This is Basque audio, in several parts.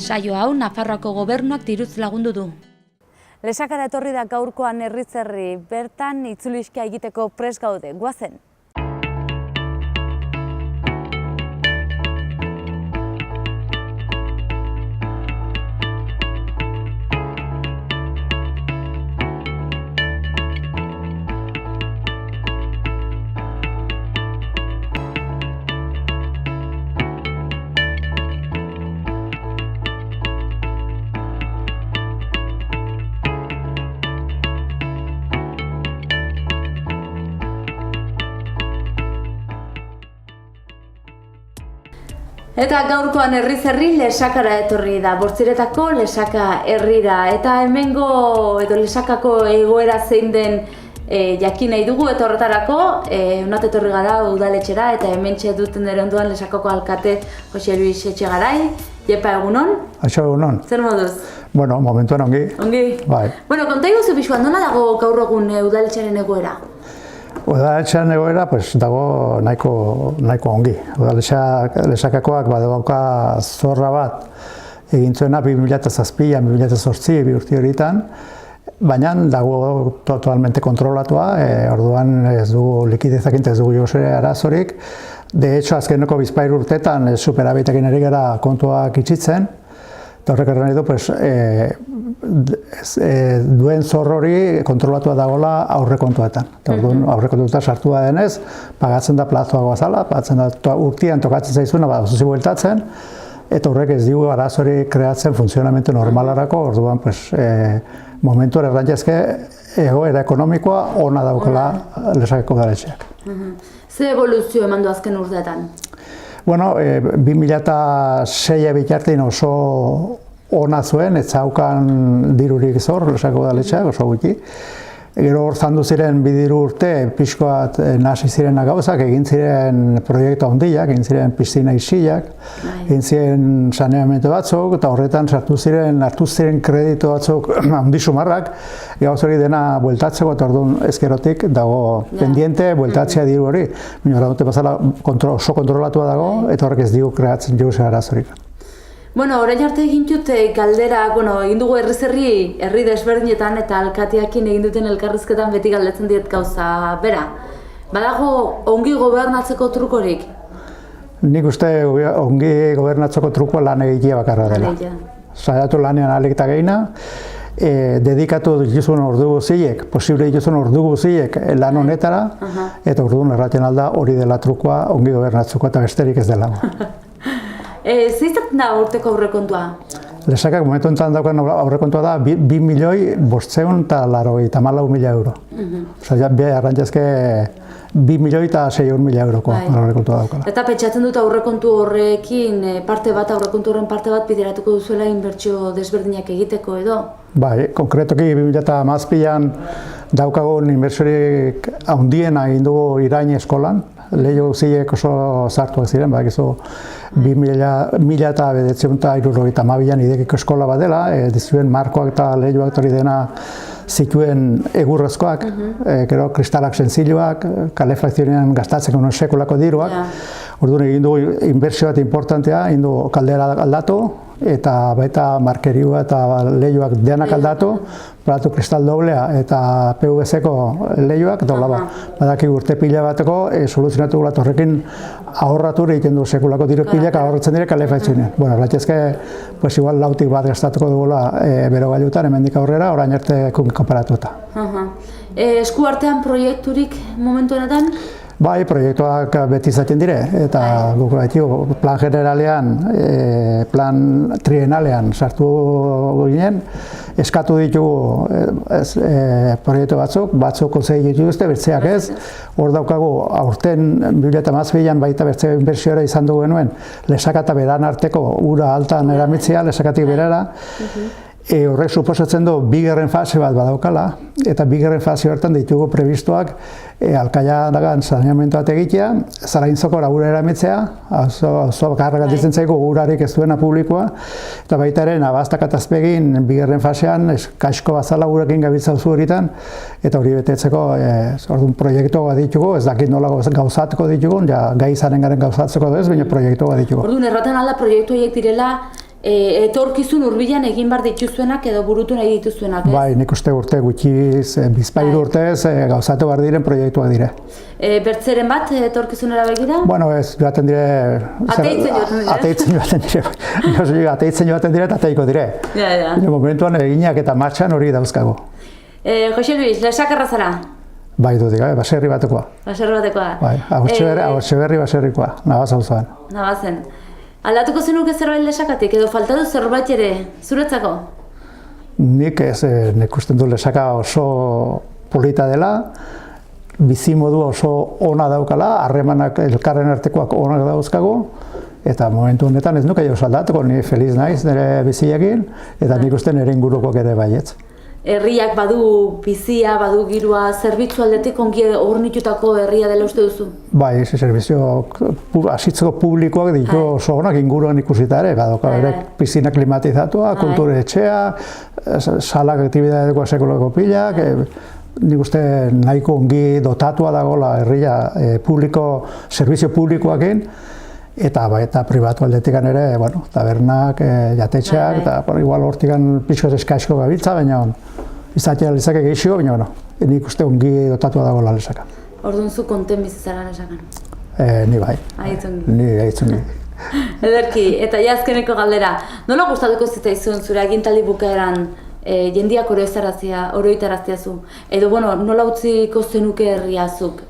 Saio hau Nafarroako gobernuak diruz lagundu du. Lesakara etorri da gaurkoan herriz-herri, bertan itzuliskia egiteko prest gaude, goazen. Eta gaurkoan herriz-herri Lesakara etorri da, Bortziretako Lesaka herrira. Eta hemengo edo Lesakako egoera zein den jakin nahi dugu, eta horretarako honat etorri gara udaletxera, eta hementxe duten nire ondoan Lesakako alkate Jose Luis Etxegarai. Jepa, egunon? Aixo, egunon. Zer moduz? Bueno, momentuan ongi. Ongi? Bai. Bueno, konta iguzu pixuan, nola dago gaur egun udaletxearen egoera? Udaletxean egoera dago nahiko ongi. Lesakakoak badauka zorra bat egin zuena 2007, 2008 bi urte horietan, baina dago totalmente kontrolatua, orduan ez dugu likidezak ez dugu josere arazorik. De hecho, azkeneko bizpahiru urtetan superabitekin ari gara kontuak itxitzen, eta horrek erran edo, duen zor hori kontrolatua dagoela aurrekontuetan. Aurrekontuetan sartua denez, pagatzen da plazoa goazala, pagatzen da urtean tokatzen zaizuna, zuzi bueltatzen, eta horrek ez digu arazori kreatzen funtzionamentu normalarako, orduan momentu erran jazke egoera ekonomikoa ona daukala Lesakako udaletxeak. Ze evoluzio eman du azken urteetan? Bueno, 2006 bitartein oso ona zuen, ez zaukan dirurik zor, Lesakako udaletxeak, oso gutxi. Gero hor zandu ziren bidiru urte, pixkoat nasi ziren gauzak, egin ziren proiektu handiak, egin ziren piztina isilak, egin ziren saneamendu batzuk, eta horretan hartu ziren kreditu batzuk handi sumarrak, gauz hori dena bueltatzeko, eta orduan ezkerotik dago pendiente, bueltatzea diru hori. Baina dute bazala oso kontrolatua dago, eta horrek ez digu kreatzen jauze arazorik. Bueno, orain arte egin dut galdera, egin dugu herriz-herri, herri desberdinetan eta alkateakin egin duten elkarrizketan beti galdetzen diet gauza bera. Badago ongi gobernatzeko trukorik? Nik uste ongi gobernatzeko trukoa lan egitea bakarra dela. Saiatu lanean ahalik eta gehiena, dedikatu dituzun ordu guziek, posible dituzun ordu guziek lan honetara, eta orduan erraten alda hori dela trukoa ongi gobernatzeko eta besterik ez dela. Zeizaten da urteko aurrekontua? Lesakak momentu enten daukan aurrekontua da 2.594.000 euro. Osea, arrantzazke 2.600.000 euroko aurrekontua daukala. Eta pentsatzen dut aurrekontu horrekin aurrekontu horren parte bat bideratuko duzuela inbertsio desberdinak egiteko edo? Bai, konkretoki 2017an daukagun inbertsiorik handiena egin dugu Irain eskolan. Leiho guziek oso zartuak ziren, bakizu 2000-1972an idekiko eskola bat dela, dizuen markoak eta leihoak hori dena zituen egurrezkoak, gero kristalak sentziloak, kalefakzionean gastatzeko sekulako diruak. Orduan egin dugu inbertsio bat importantea, egin dugu kaldera aldatu, eta baita markerioa eta leihoak denak aldatu, platu kristal doblea eta PVC-ko leihoak, eta badaki urte pila bateko soluzionatu gula horrekin ahorratu egiten du sekulako diru pilak ahorratzen dire kalefakzionean. Bueno, latxezke, igual lautik bat gastatuko dugula berogailutan, hemendik aurrera, orain arte konparatuta. Esku artean proiekturik momentu honetan? Bai, proiektuak beti izaten dire, eta plan generalean, plan trienalean sartu ginen, eskatu ditugu proiektu batzuk konsei dituzte, bertzeak ez. Hor daukagu, aurten 2017an baita bertze inbertsiora izan dugu genuen, Lesaka eta Beran arteko ura altan eramitzea, Lesakatik Berara. Horrek suposatzen du bigarren fase bat badaukala, eta bigarren fase horretan ditugu prebistuak alkaiagan saneamendu bat egitea, Zaraintzokora ura eramitzea, oso karga ditzen zaigu urarik ez duena publikoa, eta baita ere Nabastak eta Azpegin bigarren fasean kasko bazala urakin gabiltza duzu horietan, eta hori betetzeko proiektu bat ditugu, ez dakit nola gauzatuko ditugu, gai izanen garen gauzatzeko ez, baina proiektu bat ditugu. Orduan, erraten alda proiektu horiek direla etorkizun hurbilan egin behar dituzuenak edo burutu nahi dituzuenak, ez? Bai, nik uste urte gutxiz, bizpairu urtez gauzatu behar diren proiektuak dire. Bertzeren bat etorkizunera begira? Bueno, ez, joaten dire... Ateitzen joaten dire? Ateitzen joaten dire eta ateiko dire. Ja. Momentuan eginak eta martxan hori dauzkago. Jose Luis, lesakarra zara? Bai dudik, baserri batekoa. Baserri batekoa? Bai, Agortxeberri baserrikoa, Navas auzoan. Navasen. Aldatuko zenuke zerbait lesakatik, edo faltatu zerbait ere, zuretzako? Nik ez, nik usten du lesaka oso polita dela, bizimodu oso ona daukala, harremanak elkarren artekoak onak dauzkago, eta momentu honetan ez nuke jauz aldatuko, ni feliz naiz nire biziakin, eta nik uste nire ingurukoak ere baietz. Herriak badu bizia, badu girua, zerbitzu aldetik ongi hornitutako herria dela uste duzu? Bai, zerbizio asitzeko publikoak ditu oso onak inguruan ikusita ere, badoka ere piscina klimatizatua, kultura etxea, salak aktibitatekoa sekolako pilak, nik uste nahiko ongi dotatua dagoela herria zerbizio publikoakin, eta pribatu aldetikan ere, bueno, tabernak, jatetxeak, eta igual hortikan pixkoz eskaizko gabiltza, baina izatea lezake gehiago, baina nik uste ongi dotatua dagoela lesaka. Orduan zu konten bizizara lesakan? Ni bai. Aitzongi. Ni aitzongi. Ederki, eta azkeneko galdera, nola gustatuko zitzaizun zure agintaldi bukaeran jendiak oroitaraztea zu? Edo, bueno, nola utziko zenuke herriazuk?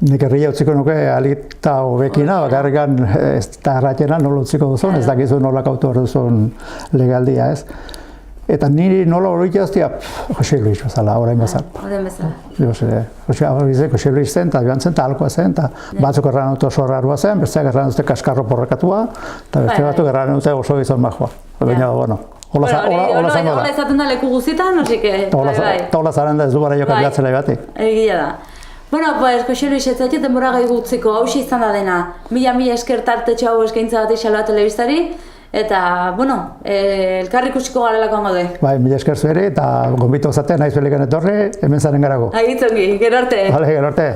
Nik herria utziko nuke alita hobekina, bakarrikan ez da erratxena nola utziko duzun, ez dakizu nola kautu hor duzun legaldia, ez? Eta niri nola oroitaztia, Jose Luis bezala, orain bezala. Orain bezala. Jose Luis zen, eta joan zen, eta alkoa zen, eta batzuk erran dute oso rarua zen, besteak erran dute kaskarro porrekatua, eta beste batzuk erran dute oso gizon majoa. Baina, bueno, hola zan da. Hola izaten da leku guztietan, osike, bai. Eta hola zaren da ez du bara joka bilatzela batik. Egia da. Bueno, pues, Jose Luis, ez zaitu denbora gai gutziko, hauxe izan da dena. Mila esker tartetxo hau eskaintza bat Xaloa telebistari, eta, bueno, elkarri ikusiko garelako gaude. Bai, mila esker zuere, eta gonbito zatea naiz belikan etorri, hemen zaren garago. Agitzongi, gero arte. Vale, gero arte.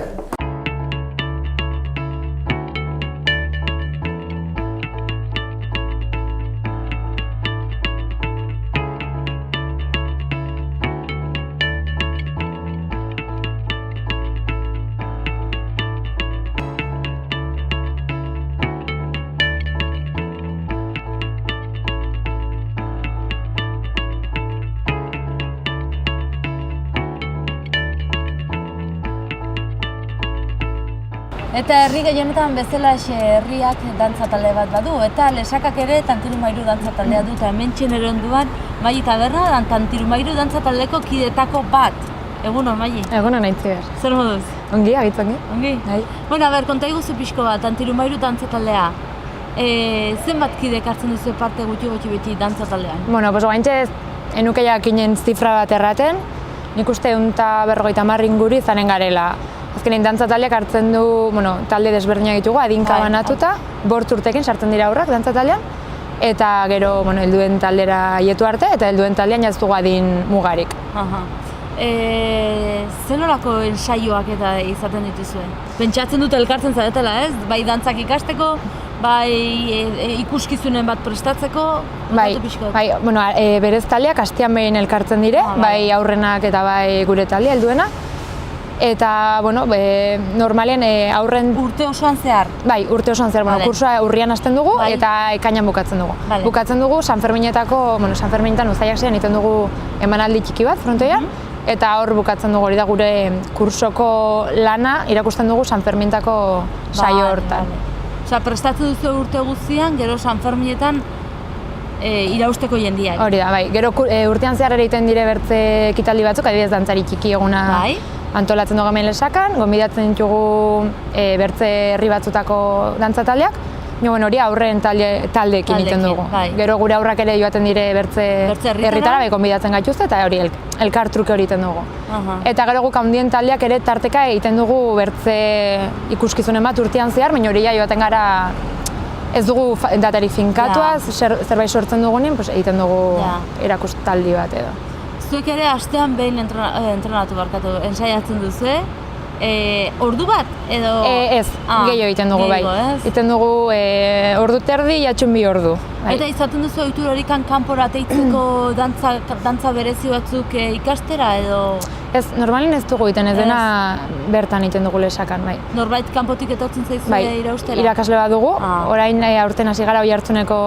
Eta herri gehienetan bezalaxe herriak dantza talde bat badu, eta lesakak ere Tantirumairu dantza taldea du, eta hementxen ere onduan Maili Taberna Tantirumairu dantza taldeko kidetako bat. Egunon, Maili? Egunon, Aitziber. Zer moduz? Ongi, agitzongi. Ongi? Bai. Bueno, konta iguzu pixko bat, Tantirumairu dantza taldea. Zenbat kidek hartzen duzu parte gutxi beti dantza taldean? Bueno, pues guaintxe enuke jakinen zifra bat erraten, nik uste 150 inguru izanen garela. Azkenean dantza taldeak hartzen du, bueno, talde desberdinak ditugu, adinka banatuta, 5 urtekin sartzen dira aurrak dantza taldean, eta gero, bueno, helduen taldera hietu arte, eta helduen taldean jaztugu adin mugarik. Zer nolako ensaioak eta izaten dituzue? Pentsatzen dute elkartzen zaretela, ez? Bai dantzak ikasteko, bai ikuskizunen bat prestatzeko, bai, bueno, berez taldeak astean behin elkartzen dire, bai aurrenak eta bai gure talde helduena. Eta, bueno, normalen aurren... Urte osoan zehar? Bai, urte osoan zehar, bueno, kursua urrian hasten dugu eta ekainan bukatzen dugu. Bukatzen dugu San Ferminetako, bueno, San Ferminetan uztaiak zean egiten dugu emanaldi txiki bat frontoian, eta hor bukatzen dugu, hori da gure kursoko lana irakusten dugu San Ferminetako saio hortan. Osea, prestatzen duzu urte guztian, gero San Ferminetan irausteko jendiak. Hori da, bai, gero urtean zehar ere egiten dire bertze ekitaldi batzuk, adibidez dantzari txiki eguna antolatzen dugu hemen lesakan, gonbidatzen ditugu bertze herri batzutako dantza taldeak, hori aurren taldeekin egiten dugu. Gero gure aurrak ere joaten dire bertze herritara, gonbidatzen gaituzte, eta hori elkartruke hori egiten dugu. Eta gero guk handien taldeak ere tarteka egiten dugu bertze ikuskizunen bat urtean zehar, baina hori joaten gara ez dugu datari finkatuaz, zerbait sortzen dugunin, egiten dugu erakustaldi bat edo. Zuek ere astean behin entrenatu barkatu, ensaiatzen duzu, ordu bat edo... Ez, gehiago egiten dugu bai. Egiten dugu ordu terdi, jatxun 2 ordu. Bai. Eta izaten duzu ohitura horikan kanpora teitzeko dantza berezi batzuk ikastera edo... Ez, normalen ez dugu egiten, ez dena bertan egiten dugu lesakan, bai. Norbait kanpotik etortzen zaizue iraustera? Bai, irakasle bat dugu, orain aurten hasi gara Oiartzuneko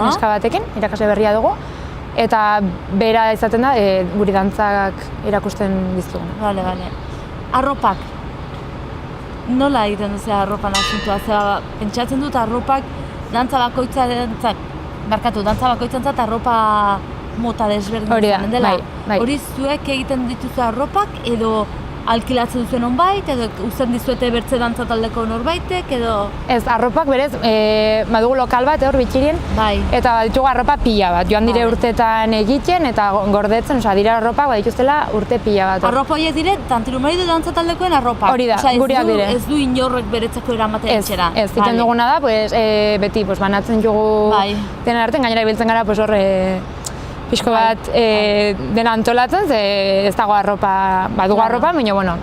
neska batekin, irakasle berria dugu. Eta bera izaten da, guri dantzak erakusten dizkiguna. Bale. Arropak. Nola egiten duzu arropan asuntua? Zera, pentsatzen dut arropak dantza bakoitzantzat arropa mota desberdin izanen dela. Bai. Hori zuek egiten dituzu arropak edo alkilatzen duzuen onbait, edo uzten dizuete bertze dantza taldeko norbaitek, edo... Ez, arropak berez, badugu lokal bat, hor bitxirien, eta ditugu arropa pila bat. Joan dire urteetan egiten eta gordetzen, dira arropak dituztela urte pila bat. Arropa horiek dire, Tantirumairu dantza taldekoen arropak. Hori da, gureak dire. Ez du inorrek beretzako eramaten etxera. Ez, egiten duguna da, beti banatzen dugu denen artean, gainera ibiltzen gara hor pixko bat dena antolatzen, ez dago arropa, badugu arropa, baina,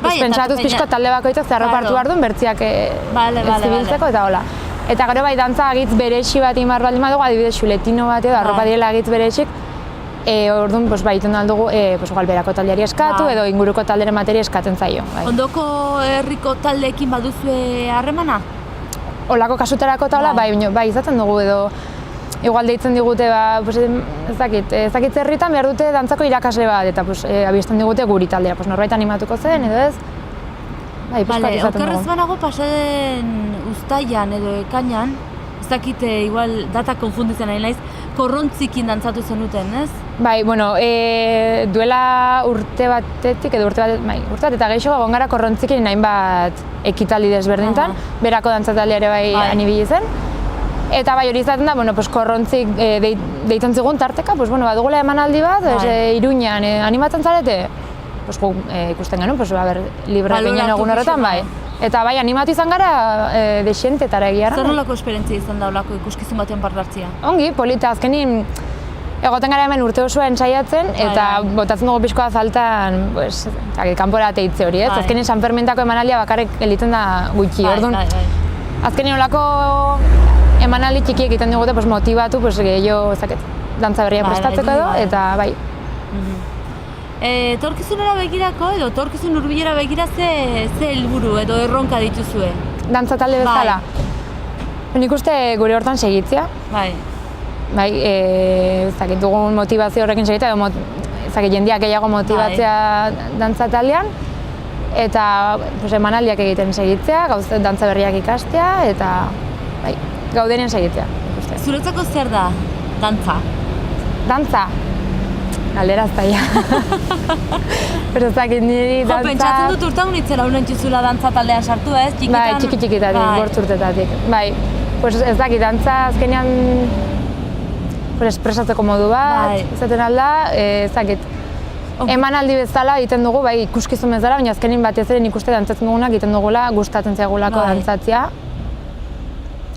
pentsatuz pixko talde bakoitzak ze arropa hartu behar duen, bertziak ez zibiltzeko eta hola. Eta gero bai dantza agitz berexi bat imar baldin badugu, adibidez xuletino bat edo, arropa direla agitz berexik, orduan egiten dugu berako taldeari eskatu edo inguruko talderen materi eskatzen zaio. Ondoko herriko taldeekin baduzue harremana? Olako kasutarako eta hola, bai izaten dugu edo, igual deitzen digute, ez dakit herritan behar dute dantzako irakasle bat, eta abiesten digute guri taldera, norbait animatuko zen, edo ez? Bai, pixkoak izaten dugu. Okerrez banago pasaden uztailan edo ekainan, ez dakit, igual data konfunditzen nahi naiz, korrontzikin dantzatu zenuten, ez? Bai, duela urte batetik, edo urte bat eta gehiago egon gara korrontzikin hainbat ekitaldi desberdintan, berako dantzataldea ere bai anibili zen. Eta bai hori izaten da, korrontzik deitzen zigun tarteka, badugula emanaldi bat, Iruñan animatzen zarete, ikusten genuen, libre ginen egun horretan, bai. Eta bai animatu izan gara desientetara egia. Zer nolako esperientzia izan da olako ikuskizun batean parte hartzea? Ongi, polita, azkenin egoten gara hemen urte osoa ensaiatzen, eta botatzen dugu pixkoa faltan, kanpora teitze hori, ez? Azkenin San Fermentako emanaldia bakarrik gelditzen da gutxi, orduan. Azkenin olako emanaldi txikiek egiten digute motibatu gehiago dantza berria prestatzeko edo, eta bai. Etorkizunera begirako edo etorkizun hurbilera begira ze helburu edo erronka dituzue? Dantza talde bezala? Nik uste gure hortan segitzea. Bai, dugun motivazio horrekin segitzea, edo jendeak gehiago motibatzea dantza taldean, eta emanaldiak egiten segitzea, dantza berriak ikastea, eta gaudenen segitzea. Zuretzako zer da dantza? Dantza? Galdera zaila. Pero ez dakit niri dantza... Pentsatzen dut urtagun itzela unen txuzula dantza taldean sartu, ez? Bai, txiki-txikitatik, 5 urtetatik. Bai, ez dakit dantza azkenean espresatzeko modu bat, izaten alda, ez dakit. Emanaldi bezala egiten dugu, bai ikuskizun bezala, baina azkenin batez ere nik uste dantzatzen dugunak egiten dugula gustatzen zaigulako dantzatzea.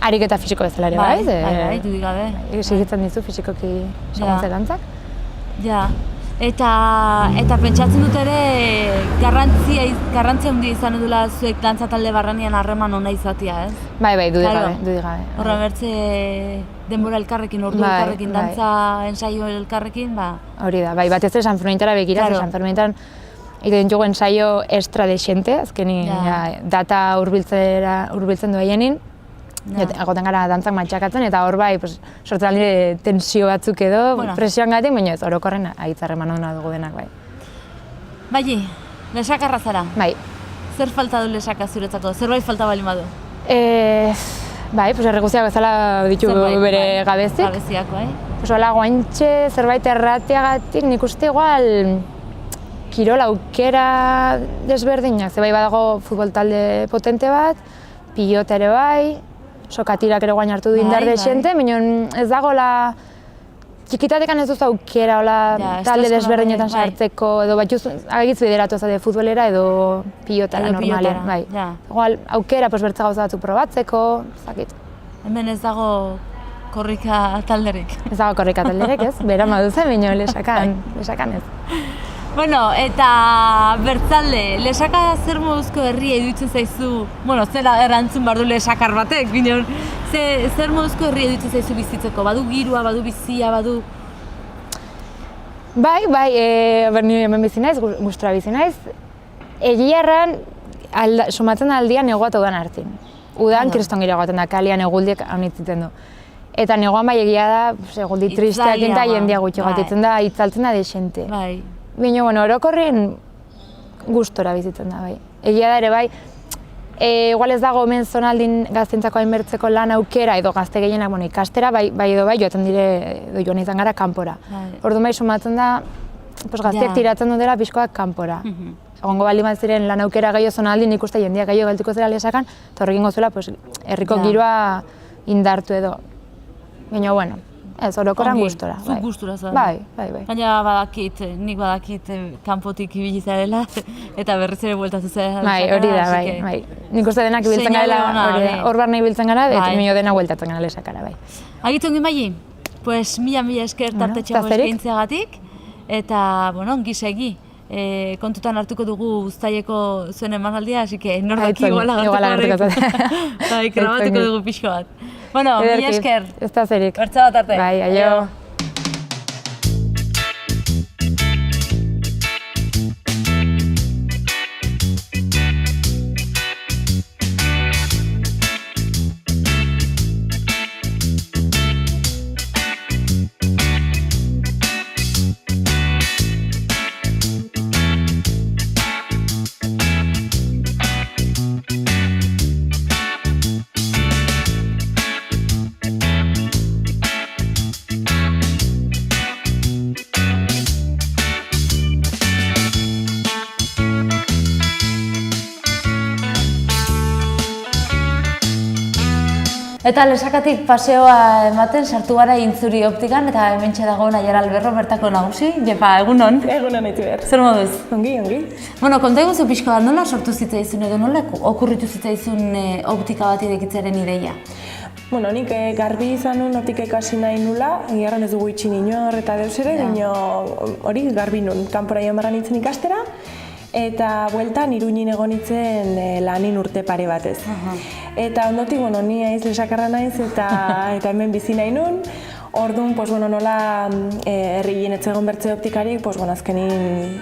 Ariketa fisiko bezala ere, bai? Bai, dudik gabe. Egitzen dizu fisikoki sagontze dantzak. Ja, eta pentsatzen dut ere garrantzia handia izan edula zuek dantza talde barranian harreman ona izatea, ez? Bai, dudik gabe. Horra bertze denbora elkarrekin, ordu elkarrekin, dantza ensaio elkarrekin, Hori da, bai, batez ere San Fermentara begira, San Fermentan egiten dugu ensaio extra desiente, azkeni data hurbiltzen duaienin, egoten gara dantzak matxakatzen, eta hor bai, sortzen aldi tensio batzuk edo, presioan gatik, baina ez orokorren aitzarreman hona dugu denak, bai. Bai, lesakarra zara? Bai. Zer falta du lesaka zuretzako? Zerbait falta bali badu? Bai, erreguziak bezala ditu bere gabezik. Gabeziak, bai. Hala, guantxe zerbait erratiagatik nik uste igual kirol aukera desberdinak. Ze bai badago futbol talde potente bat, pilota ere bai, sokatirak ere guain hartu du indar desiente, baina ez dagoela txikitatekan ez duzu aukera talde desberdinetan sartzeko, edo batuz agitz bideratu ezade futbolera edo pilotara normalean. Igual aukera bertze gauza batzuk probatzeko, zakit. Hemen ez dago korrika talderik. Ez dago korrika talderik, ez? Bera maduzen, baina lesakan ez. Bueno, eta bertzalde, Lesaka zer moduzko herria iruditzen zaizu, bueno, zera erantzun behar du lesakar batek, bineon, zer moduzko herria iruditzen zaizu bizitzeko? Badu girua, badu bizia, badu... Bai, ni hemen bizi naiz, gustura bizi naiz. Egia erran, somatzen aldian negoa eta udan hartin. Udan kriston gira goaten da, kalian eguldiek haunitzen du. Eta negoan bai egia da, eguldi tristeak eta jendia gutxi gotitzen da, itzaltzen da desente. Bai. Baina, orokorren gustora bizitzen da, bai. Egia da ere, bai, igual ez dago hemen zonaldin gaztentzako hainbertzeko lan aukera edo gazte gehienak, ikastera, bai edo bai, joaten dire, edo joan izan gara kanpora. Orduan bai, somatzen da, gazteak tiratzen dut dela pixkoak kanpora. Egongo baldin bat ziren lan aukera gehiago zonaldin, nik uste jendia gehiago geltuko zera Lesakan, eta horrekin gozuela, herriko giroa indartu edo. Baina, bueno, ez, orokorran gustora. Zuk gustura zara. Bai. Baina nik badakit kanpotik ibili zarela, eta berriz ere bueltatu zarela. Bai, hori da, bai. Nik uste denak ibiltzen gara, hor barne ibiltzen gara, eta mino dena bueltatzen gara Lesakara, bai. Agitu ongi Maili, pues mila esker tartetxeago eskaintzeagatik, eta, ongi segi. Kontutan hartuko dugu uztaileko zuen emanaldia, así que norbaki iguala gertuko bai, grabatuko dugu pixko bat. Bueno, mila esker. Ez da zerik. Bertza bat arte. Bai, aio. Eta Lesakatik paseoa ematen sartu gara Intzuri optikan eta hementxe dago Naiara Alberro bertako nagusi. Jepa, egunon. Egunon Itziber. Zer moduz? Ongi. Bueno, konta eguzu pixko bat, nola sortu zitzaizun edo nola okurritu zitzaizun optika bat irekitzaren ideia? Bueno, nik garbi izan nun optika ikasi nahi nula, egiarran ez dugu itxin inor eta deus ere, baina hori garbi nun, kanpora joan barra nintzen ikastera, eta bueltan Iruñin egon nintzen lanin urte pare batez. Eta ondotik, ni aiz Lesakarra naiz eta hemen bizi nahi nun. Orduan, nola herrien etzegon bertze optikarik, azkenin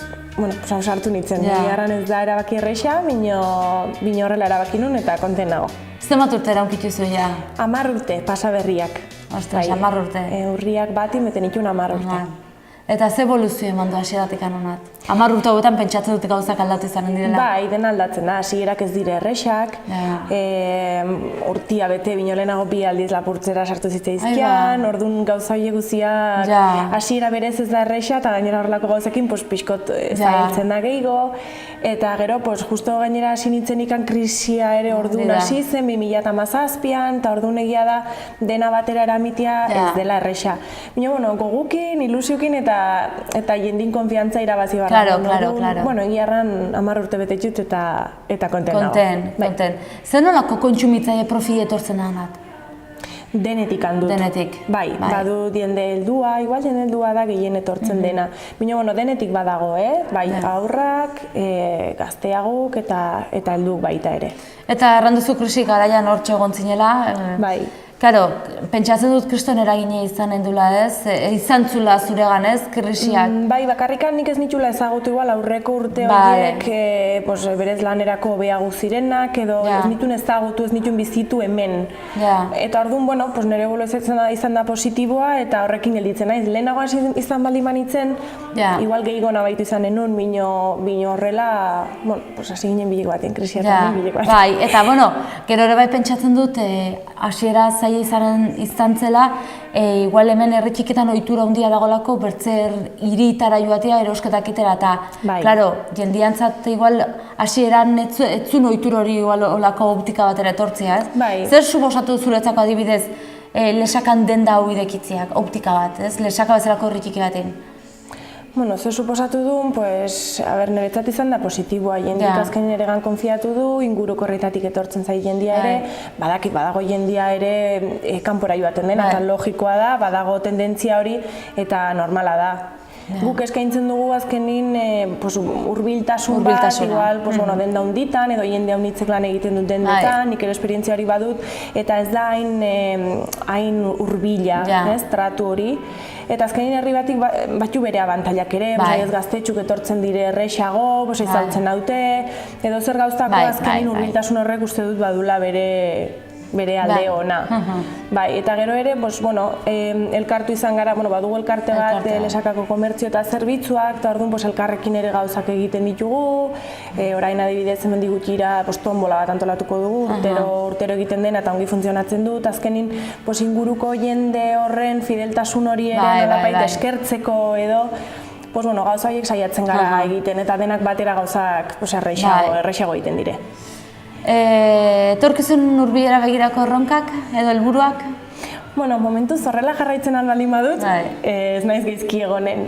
sartu nintzen. Egiarran ez da erabaki erreixa, bino horrela erabaki nun eta konten nago. Zenbat urte eraunkitu zu ja? 10 urte, pasa berriak. Ostras, 10 urte. Urriak bati meten itun 10 urte. Eta ze evoluzio eman du hasieratik honat? 10 urte hauetan pentsatzen dut gauzak aldatu izanen direla? Bai, dena aldatzen da, hasierak ez dire errexak, urtia bete bino lehenago 2 aldiz lapurtzera sartu zitzaizkian, orduan gauza horiek guztiak hasiera berez ez da errexa, eta gainera horrelako gauzekin pixkot zailtzen da gehiago, eta gero, justo gainera hasi nintzen ikan krisia ere orduan hasi zen, 2017an, eta orduan egia da dena batera eramitea ez dela errexa. Baina, gogukin, ilusiokin eta jendin konfiantza irabazi barra. Claro. Egiarran 10 urte bete jut eta konten nago. Konten. Zer nolako kontsumitzaile profil etortzen ahanat? Denetik handut. Denetik. Bai, badu jende heldua, igual jende heldua da gehien etortzen dena. Baina, denetik badago, bai, aurrak, gazteaguk eta helduk baita ere. Eta erranduzu krisi garaian hortxe egon zinela. Bai. Karo, pentsatzen dut kriston eragine izanen dula ez, izan zula zuregan ez, krisiak. Bai, bakarrikan nik ez nitula ezagutu igual aurreko urte horiek berez lanerako hobeago zirenak edo ez nituen ezagutu, ez nituen bizitu hemen. Eta orduan, nire eboluzioa izan da positiboa eta horrekin gelditzen naiz. Lehenago izan baldin manitzen, igual gehiago nabaitu izan enun, bino horrela, hasi ginen bilek baten, krisiatzen bilek baten. Bai, eta gero ere bai pentsatzen dut, hasiera zaila izan zela, igual hemen herri txiketan ohitura handia dagolako bertzer hirietara joatea erosketak itera eta, klaro, jendiantzat igual hasieran etzun ohitura hori igual olako optika batera etortzea, ez? Zer suposatu zuretzako adibidez Lesakan denda hau irekitzeak, optika bat, ez? Lesaka bezalako herri txiki baten. Zer suposatu duen, niretzat izan da positiboa, jendik azken eregan konfiatu du, inguruko horretatik etortzen zai jendia ere, badakit badago jendia ere kanpora joaten dena, eta logikoa da, badago tendentzia hori eta normala da. Guk eskaintzen dugu azkenin hurbiltasun bat, igual, denda hunditan, edo jende haunitzek lan egiten dut dendetan, nik ere esperientzia hori badut, eta ez da hain hurbila, tratu hori. Eta azkenin herri batik batzu bere abantailak ere, ez gaztetxuk etortzen dire errexago, izaltzen daute, edo zer gauztako azkenin hurbiltasun horrek uste dut badula bere alde ona. Eta gero ere, elkartu izan gara, badugu elkarte bat Lesakako komertzio eta zerbitzuak, eta orduan elkarrekin ere gauzak egiten ditugu, orain adibidez hemen digutira tombola bat antolatuko dugu, urtero egiten dena eta ongi funtzionatzen dut, azkenin inguruko jende horren fideltasun hori ere nolapait eskertzeko edo, gauza horiek saiatzen gara egiten, eta denak batera gauzak errexago egiten dire. Etorkizun hurbilera begirako erronkak edo helburuak? Momentuz horrela jarraitzen baldin badut, ez naiz gaizki egonen.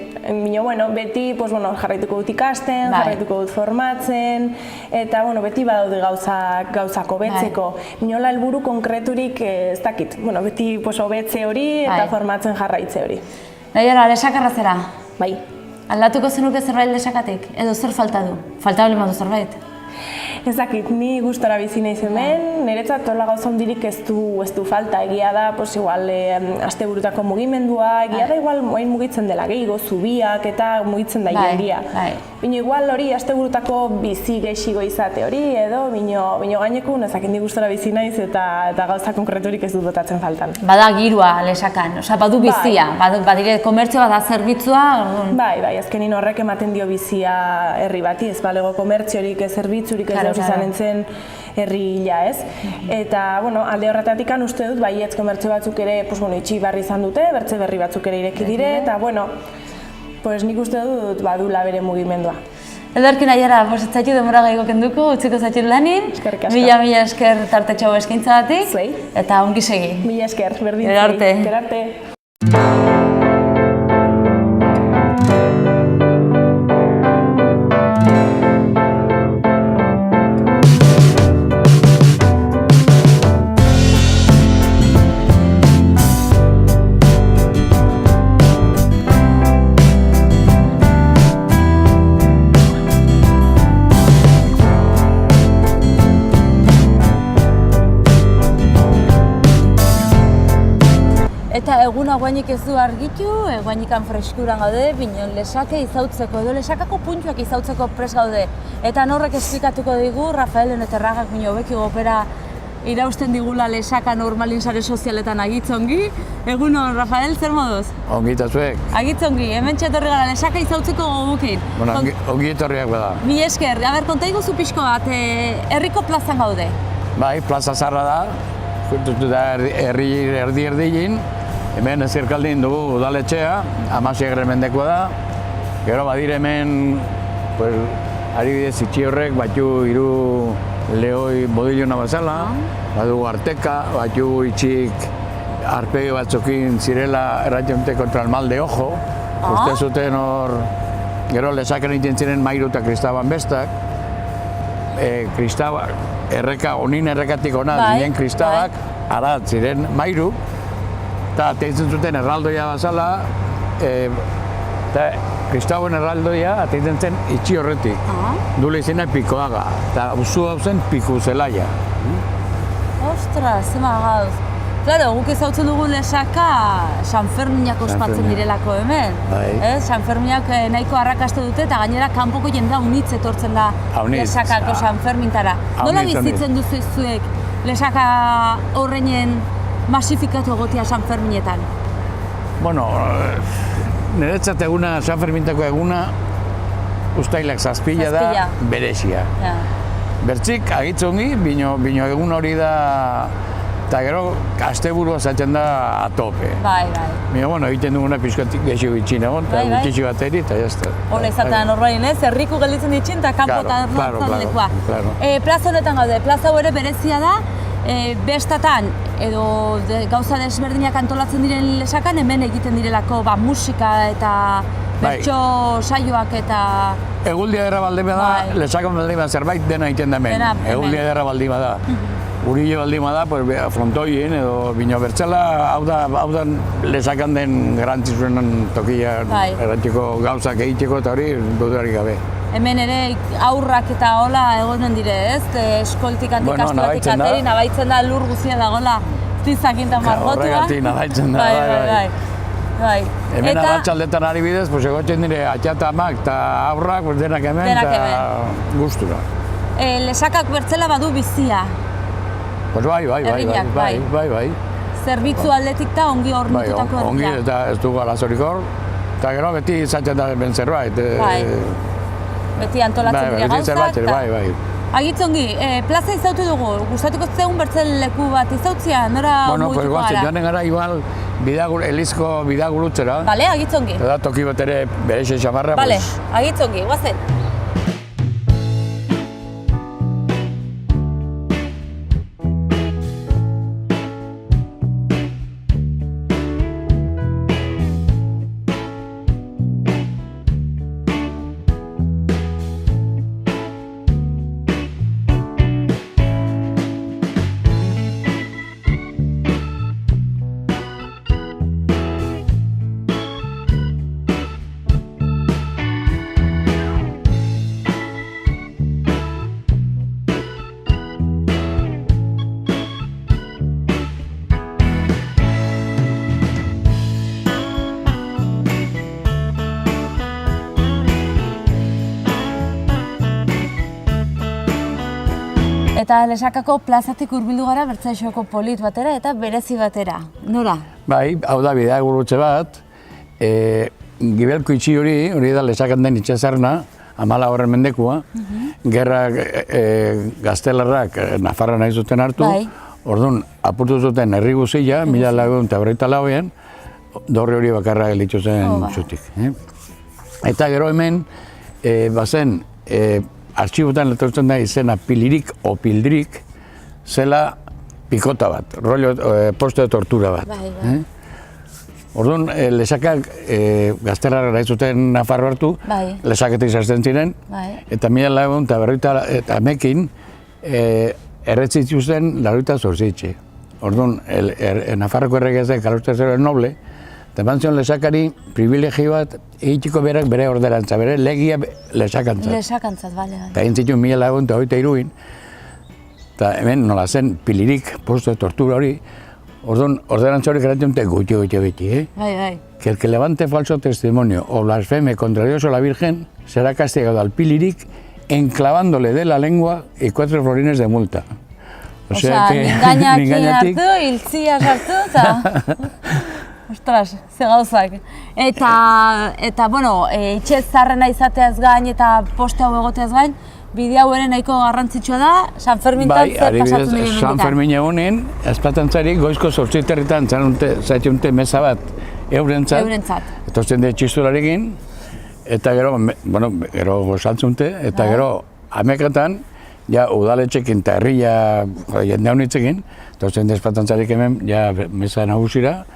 Beti jarraituko dut ikasten, jarraituko dut formatzen, eta beti badaude gauzak hobetzeko. Minola helburu konkreturik ez dakit, beti hobetze hori eta formatzen jarraitze hori. Naiara, Lesakarra zera? Bai. Aldatuko zenuke zerbait Lesakatik? Edo zer falta du? Falta baldin badu zerbait? Ez dakit, ni gustora bizi naiz hemen, niretzat hola gauza hondirik ez du falta, egia da, igual, asteburutako mugimendua, egia da igual mugitzen dela gehiago, zubiak eta mugitzen da jendia. Bino igual hori asteburutako bizi gehiago izate hori, edo bino gaineko, ezakit ni gustora bizi naiz eta gauza konkreturik ez dut botatzen faltan. Bada girua Lesakan, badu bizia, badire komertzioa bada zerbitzua. Bai, azkenin horrek ematen dio bizia herri bati, ez balego komertziorik, zerbitzurik ez izan entzen herri hila, ez? Eta, alde horretatik uste dut, baietz komertzio batzuk ere itxi barri izan dute, bertze berri batzuk ere ireki dire, eta, nik uste dut badula bere mugimendua. Ederki Naiara, ez zaitu denbora gehiago kenduko, utziko zaitu lanin. Eskerrik asko. Mila esker tartetxo eskaintzagatik. Zuei. Eta ongi segi. Mila esker, berdin zuei. Gerarte. Eta eguna guainik ez du argitu, guainikan freskuran gaude, bino Lesake izautzeko edo Lesakako puntuak izautzeko pres gaude. Eta norrek esplikatuko digu, Rafael Eneterragak bino hobeki gopera irausten digula Lesaka normalin sare sozialetan agitzongi. Egunon, Rafael, zer moduz? Ongi eta zuek. Agitzongi, hemen txetorri gara Lesaka izautzeko gogukin. Ongi etorriak bada. Mi esker, konta iguzu pixko bat, herriko plazan gaude. Bai, plaza zarra da, da erdi-erdilin. Hemen ezkerkaldin dugu udaletxea, 16. mendekoa da. Gero badire hemen, adibidez itxi horrek, batzu hiru lehoi bodilona bazala, badugu arteka, batzu itxik arpegi batzukin zirela errationte kontra el mal de ojo. Uste zuten hor, gero Lesakan egiten ziren Mairu eta Kristaban bestak. Kristabak, onin errekatik ona ziren Kristabak, arat ziren Mairu. Eta ateitzen zuten erraldoia bazala, eta Kristauen erraldoia ateitzen zen itxi horretik. Dule izena Pikoaga, eta usu hau zen Piku Zelaia. Ostras, zema gauz. Claro, guk ezautzen dugu Lesaka Sanferminak ospatzen direlako hemen. Sanferminak nahiko arrakaste dute eta gainera kanpoko jendea unitz etortzen da Lesakako Sanfermintara. Nola bizitzen duzu zuek Lesaka horreinen masifikatu egotea Sanferminetan? Niretzat eguna, Sanfermintako eguna, ustailak zazpila da berezia. Bertzik agitzongi, bino egun hori da, eta gero asteburua zaten da atope. Egiten duguna pixkatik gehiago itxin egon, eta gutxitxi bateri, eta jazta. Hola izatean horrein, herriko gelditzen ditxin, eta kanpo eta erlantzan. Plaza honetan gaude, plaza hori berezia da, bestatan edo gauza desberdinak antolatzen diren Lesakan hemen egiten direlako musika eta bertso saioak eta... Eguldia ederra baldima da, Lesakan baldima zerbait dena egiten da hemen. Eguldia ederra baldima da. Urile baldin bada, pues, frontoien edo bino bertzela, hau da lesakan den garantzizuenen tokia erantiko gauzak egiteko eta hori dudarik gabe. Hemen ere aurrak eta hola egonen dire, ez? Eskoltikatik, kastolatik ateri, nabaitzen da lur guzia dagoela tizakintan margotua. Horregatik nabaitzen da, bai. Hemen abatxaldetan ari bidez, egotzen dire atxatamak eta aurrak denak hemen eta gustura. Lesakak bertzela badu bizia. Pues bai. Zerbitzu aldetik da ongi hornitutako herria. Ongi eta ez dugu alazorik hor, eta gero beti izatzen da ben zerbait. Beti antolatzen dira gauzak. Bai. Agitzongi, plaza izautu dugu, gustatuko zeun bertzen leku bat izautzia, nora mugituko gara? Joanen gara igual elizko bidagurutzera. Bale, agitzongi. Eta toki bat ere bereixe xamarra. Bale, agitzongi, guazen. Eta Lesakako plazatik hurbildu gara Bertzaixoko polit batera eta berezi batera. Nora? Bai, hau da bidagurutze bat. Gibelko itxi hori da Lesakan den itxasarna, 14. mendekua. Gerra gaztelarrak Nafarra nahi zuten hartu. Orduan, apurtu zuten herri guzia, 1944an, dorre hori bakarra gelditu zen zutik. Eta gero hemen, bazen, artxibotan letortzen da izena Pilirik o Pildrik, zela pikota bat, posto de tortura bat. Orduan, Lesakak gaztelarra nahi zuten Nafarro hartu, Lesaketik sartzen ziren, eta 1948 erretzitzu zen 98. Orduan, Nafarroko erregezek Kalustazero noble, eta eman zion Lesakari privilegio bat egitiko berak bere orderantza, bere legia Lesakantzat. Lesakantzat, bale. Eta egin zituen 1923, eta hemen nola zen Pilirik posto de tortura hori, orduan ordenantza hori geratzen dute gutxi beti, Bai. Que el que levante falso testimonio o blasfeme contra Dios o la Virgen será castigado al Pilirik enclavándole de la lengua y 4 florines de multa. Osea, mingainakin hartu, hiltzia sartu, eta... Ostras, ze gauzak. Eta bueno, itxe zarrena izateaz gain eta poste hau egoteaz gain, bide hau ere nahiko garrantzitsua da, San Fermintan zer pasatzen diren menditan. San Fermin egunen, ezpatantzarik goizko 8 herritan zaitunte meza bat eurentzat. Etortzen dira txistularekin, eta gero gozaltzunte, eta gero amekatan, ja udaletxekin eta herria jende honitzekin, etortzen dira ezpatantzarik hemen, ja meza nagusira,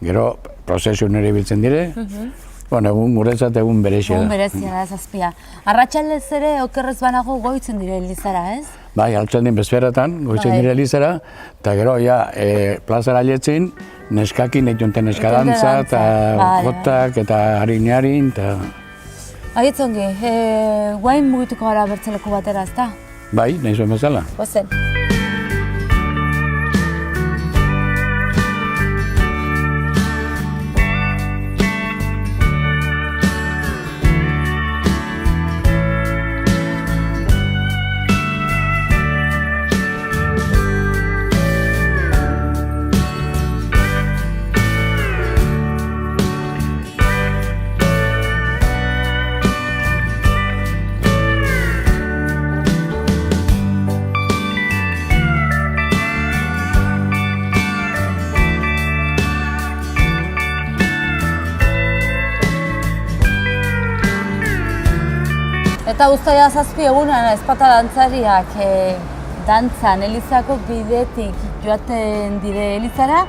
gero prozesu nire biltzen dire, egun guretzat egun berezia da. Egun berezia da, zazpia. Arratxaldez ere okerrez banago goitzen dire Elizara, ez? Bai, altxaldin bezperatan, goitzen dire Elizara, eta gero, plazara aletzin, neskakin eitunten neskadantza, eta gotak, eta harin, eta... Aietzongi, guain mugituko gara bertzeleko batera, ezta? Bai, nahi zuen bezala. Gozen. Eta uztaila 7 egunean ezpata dantzariak dantzan Elizako bidetik joaten dire Elizara,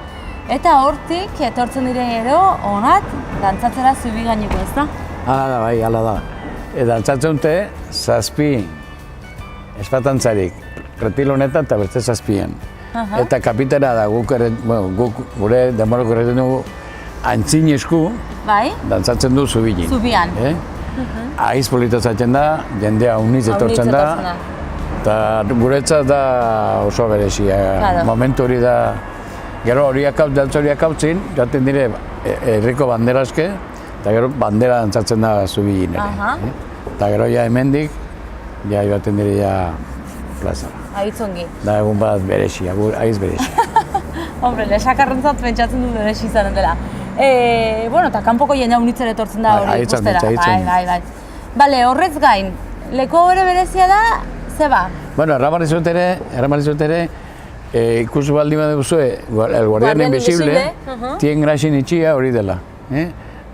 eta hortik etortzen dire gero onat dantzatzera Zubigaineko, ezta? Hala da. Dantzatzen dute 7 ezpatantzarik, Repil honetan eta beste 7. eta kapitana da guk gure demorako erretzen dugu antzin esku Bai? dantzatzen du zubikin. Zubian. Aiz polita zaten da, jendea uniz etortzen da, eta guretzat da oso berezia. Momentu hori da, gero dantza horiak hautzin, joaten dire herriko banderazke, eta gero bandera dantzatzen da zubikin ere. Eta gero ja hemendik, ja joaten dire ja plazara. Aitzongi. Da egun bat berezia, aiz berezia. Hombre, lesakarrentzat pentsatzen du berezi izanen dela. Bueno, eta kanpoko jendea unitzera etortzen da hori ikustera. Bai. Bale, horrez gain, leku bere berezia da, zeba? Bueno, erramalizot ere, ikusi baldin baduzue, el guardián invisible, tien graxin itxia hori dela.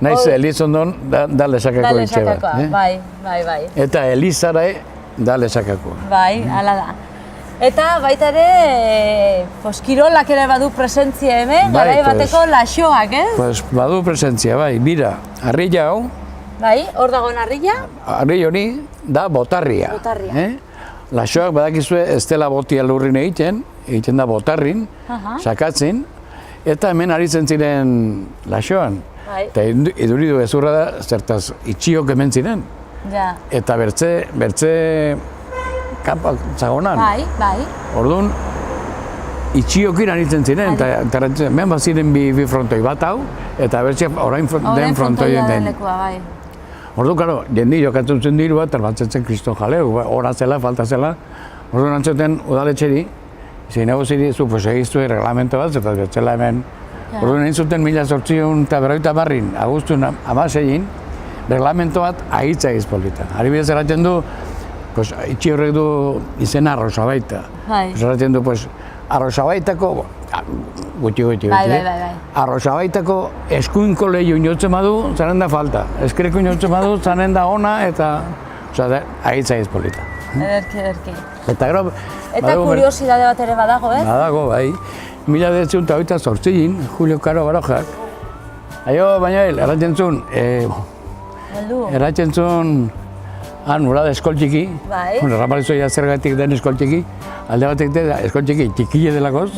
Naiz Elizondon da lesakako itxe bat. Bai. Eta Elizara da lesakako. Bai, hala da. Eta baita ere, kirolak ere badu presentzia hemen, garai bateko laxoak, ez? Pues badu presentzia, bai, bira, harrilla hau. Bai, hor dagoen harrilla? Harri hori da botarria. Laxoak badakizue ez dela botia lurrin egiten da botarrin, sakatzen, eta hemen aritzen ziren laxoan. Eta iduridu ezurra da, zertaz itxiok hemen ziren. Eta bertze kapak zagonan. Bai. Orduan, itxiokin aritzen ziren, eta hemen bat ziren bi frontoi bat hau, eta bertze orain den frontoi den. Orduan, karo, jendi jokatzen zen diru bat, terbatzen kriston jaleu, hora zela, falta zela. Orduan antzuten udaletxeri, zein egoziri zu, pues egiztu reglamento bat, eta bertzela hemen. Orduan egin zuten 1850 Agustun 16, reglamento bat ahitza egizpolita. Adibidez erratzen du, itxi horrek du izena Arrosabaita. Erratzen du, Arrosabaitako, gutxi. Arrosabaitako eskuinko lehiu inotzen badu, zanen da falta. Eskereko inotzen badu, zanen da ona, eta ahitza egizpolita. Ederki. Eta kuriosidade bat ere badago, ez? Badago, bai. 1928 Julio Caro Barojak. Baina erratzen zuen, nura da eskoltxiki, ramalizoia zergatik den eskoltxiki, alde batek da eskoltxiki txikile delakoz,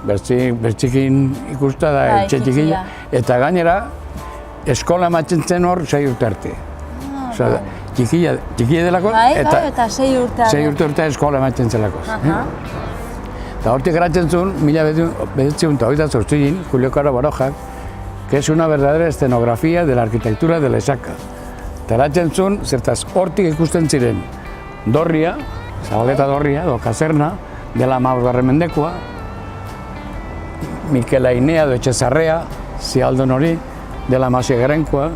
bertxikin ikusta da etxe txikile, eta gainera eskola ematen zen hor 6 urte arte. Txikile delakoz, eta 6 urte eskola ematen zelakoz. Eta hortik eratzen zuen, 1928 Julio Caro Barojak, que es una verdadera escenografía de la arquitectura de Lesaka. Eta eratzen zuen, zertaz hortik ikusten ziren dorria, Zabaleta dorria, edo kaserna, dela 15. mendekoa, Mikel Ainea edo Etxezarrea, Zialdon hori, dela 16.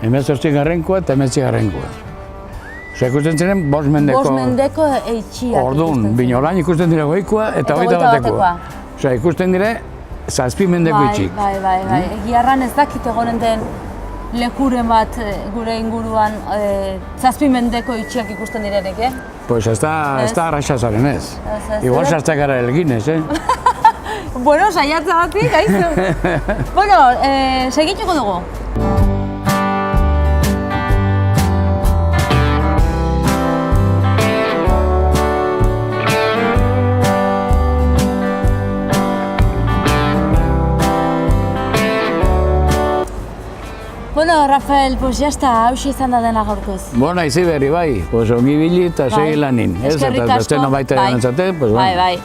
18. eta 19. Osa, ikusten ziren 5 mendeko... 5 mendeko eitxiak. Orduan, Binolain ikusten dire goikoa eta 21. batekoa. Osa, ikusten dire 7 mendeko itxik. Bai. Egiarran ez dakit egonen den lekuren bat gure inguruan 7 mendeko itxiak ikusten direnek, Pues ez da arraxazaren ez. Igual sartzak gara elginez, Bueno, saiatza batik, aizu. Bueno, segituko dugu. Bueno, Rafael, pues ya está, hauxe izan da dena gaurkoz. Bona, izi berri, bai, ongi bili eta segi lanin. Eskerrik asko. Bai.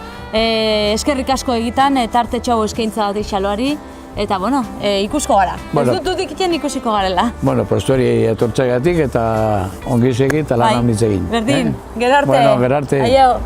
Eskerrik asko egitan, tartetxo hau eskaintza bat xaloari, eta, bueno, ikusko gara. Ez dut ikiten ikusiko garela. Bueno, pues hori etortzagatik eta ongi segi eta lan handiz egin. Berdin, gero arte. Bueno, gero arte. Aio.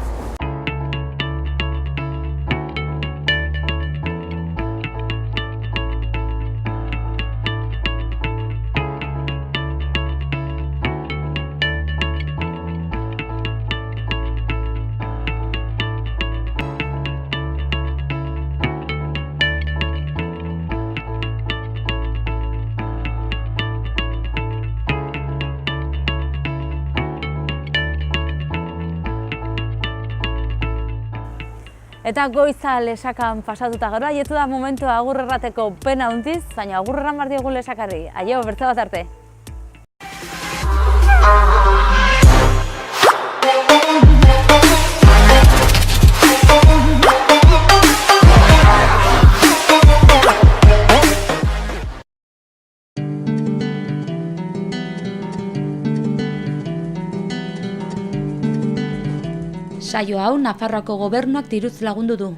Eta goiza Lesakan pasatuta gero, aietu da momentua agur errateko pena hundiz, baina agur erran bar diogu Lesakarri. Aio, bertze bat arte. Saio hau Nafarroako gobernuak diruz lagundu du.